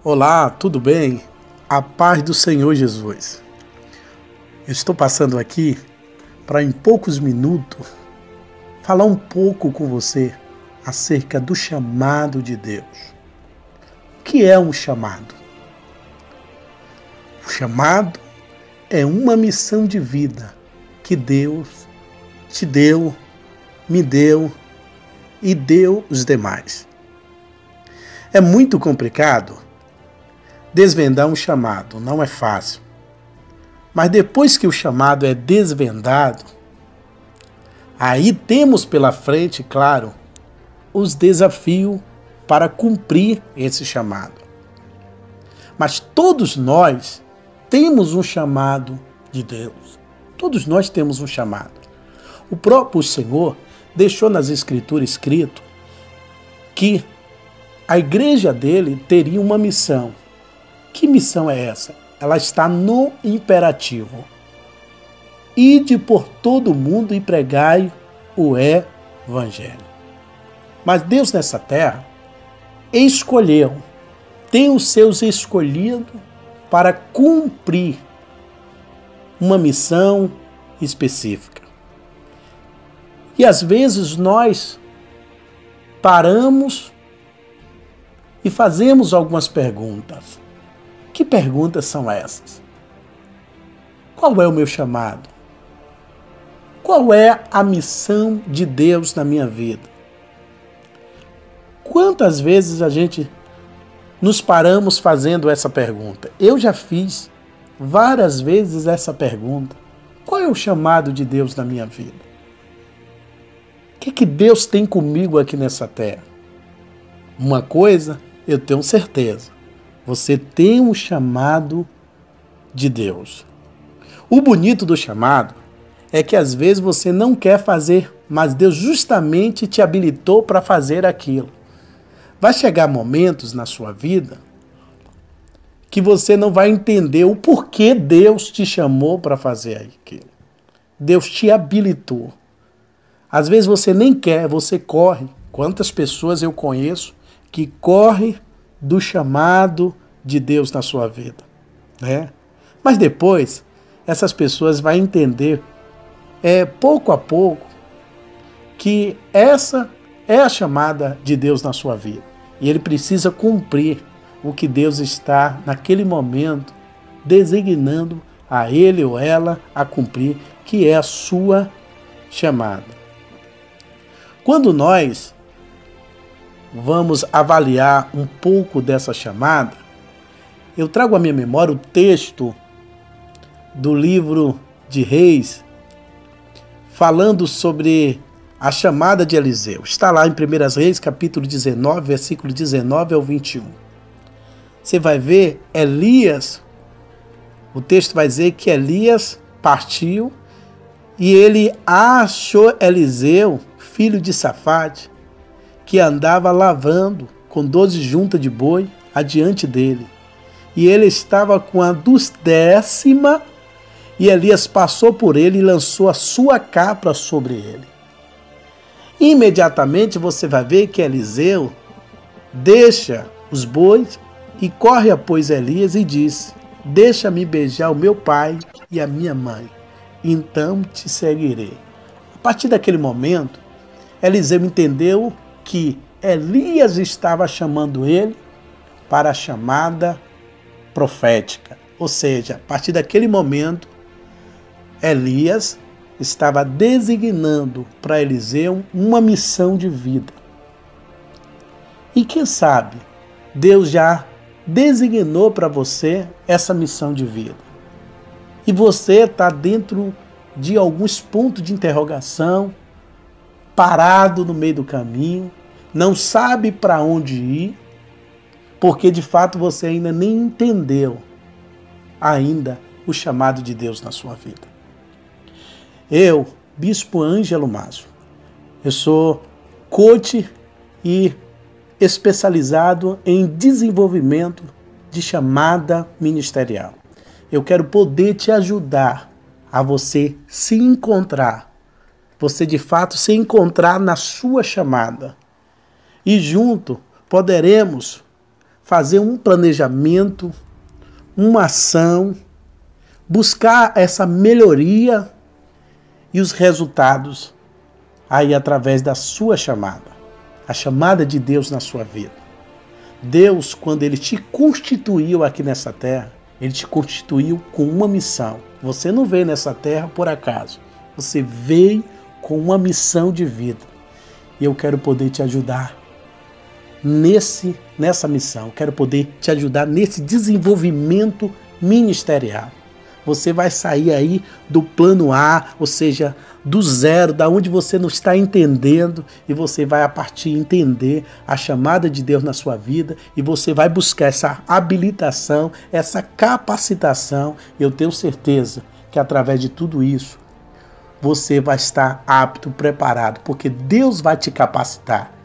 Olá, tudo bem? A paz do Senhor Jesus. Eu estou passando aqui para, em poucos minutos, falar um pouco com você acerca do chamado de Deus. O que é um chamado? O chamado é uma missão de vida que Deus te deu, me deu e deu os demais. É muito complicado desvendar um chamado, não é fácil. Mas depois que o chamado é desvendado, aí temos pela frente, claro, os desafios para cumprir esse chamado. Mas todos nós temos um chamado de Deus. Todos nós temos um chamado. O próprio Senhor deixou nas Escrituras escrito que a igreja dele teria uma missão. Que missão é essa? Ela está no imperativo. Ide por todo o mundo e pregai o Evangelho. Mas Deus nessa terra escolheu, tem os seus escolhidos para cumprir uma missão específica. E às vezes nós paramos e fazemos algumas perguntas. Que perguntas são essas? Qual é o meu chamado? Qual é a missão de Deus na minha vida? Quantas vezes a gente nos paramos fazendo essa pergunta? Eu já fiz várias vezes essa pergunta. Qual é o chamado de Deus na minha vida? O que Deus tem comigo aqui nessa terra? Uma coisa eu tenho certeza. Você tem um chamado de Deus. O bonito do chamado é que às vezes você não quer fazer, mas Deus justamente te habilitou para fazer aquilo. Vai chegar momentos na sua vida que você não vai entender o porquê Deus te chamou para fazer aquilo. Deus te habilitou. Às vezes você nem quer, você corre. Quantas pessoas eu conheço que correm do chamado de Deus na sua vida, né? Mas depois, essas pessoas vão entender, pouco a pouco, que essa é a chamada de Deus na sua vida. E ele precisa cumprir o que Deus está, naquele momento, designando a ele ou ela a cumprir, que é a sua chamada. Quando nós vamos avaliar um pouco dessa chamada, eu trago à minha memória o texto do livro de Reis, falando sobre a chamada de Eliseu. Está lá em 1 Reis, capítulo 19, versículo 19 ao 21. Você vai ver Elias, o texto vai dizer que Elias partiu e ele achou Eliseu, filho de Safate, que andava lavrando com 12 juntas de boi adiante dele. E ele estava com a 10ª, e Elias passou por ele e lançou a sua capa sobre ele. Imediatamente você vai ver que Eliseu deixa os bois e corre após Elias e diz: deixa-me beijar o meu pai e a minha mãe, então te seguirei. A partir daquele momento, Eliseu entendeu que Elias estava chamando ele para a chamada profética. Ou seja, a partir daquele momento, Elias estava designando para Eliseu uma missão de vida. E quem sabe, Deus já designou para você essa missão de vida. E você está dentro de alguns pontos de interrogação, parado no meio do caminho, não sabe para onde ir, porque de fato você ainda nem entendeu ainda o chamado de Deus na sua vida. Eu, Bispo Ângelo Mazo, eu sou coach e especializado em desenvolvimento de chamada ministerial. Eu quero poder te ajudar a você se encontrar, você de fato se encontrar na sua chamada. E junto poderemos fazer um planejamento, uma ação, buscar essa melhoria e os resultados aí através da sua chamada, a chamada de Deus na sua vida. Deus, quando Ele te constituiu aqui nessa terra, Ele te constituiu com uma missão. Você não veio nessa terra por acaso, você veio com uma missão de vida. E eu quero poder te ajudar nessa missão, quero poder te ajudar nesse desenvolvimento ministerial. Você vai sair aí do plano A, ou seja, do zero, da onde você não está entendendo, e você vai a partir de entender a chamada de Deus na sua vida, e você vai buscar essa habilitação, essa capacitação. Eu tenho certeza que através de tudo isso, você vai estar apto, preparado, porque Deus vai te capacitar.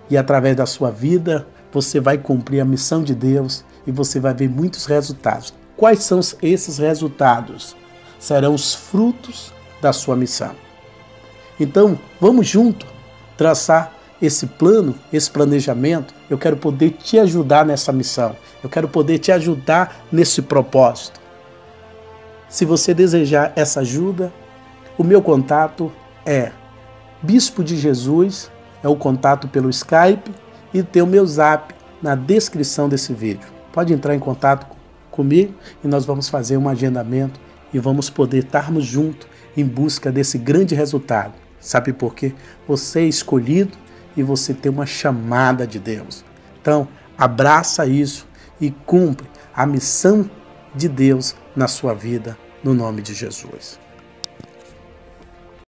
E através da sua vida, você vai cumprir a missão de Deus e você vai ver muitos resultados. Quais são esses resultados? Serão os frutos da sua missão. Então, vamos junto traçar esse plano, esse planejamento. Eu quero poder te ajudar nessa missão. Eu quero poder te ajudar nesse propósito. Se você desejar essa ajuda, o meu contato é Bispo de Jesus, é o contato pelo Skype, e tem o meu Zap na descrição desse vídeo. Pode entrar em contato comigo e nós vamos fazer um agendamento e vamos poder estarmos juntos em busca desse grande resultado. Sabe por quê? Você é escolhido e você tem uma chamada de Deus. Então, abraça isso e cumpre a missão de Deus na sua vida, no nome de Jesus.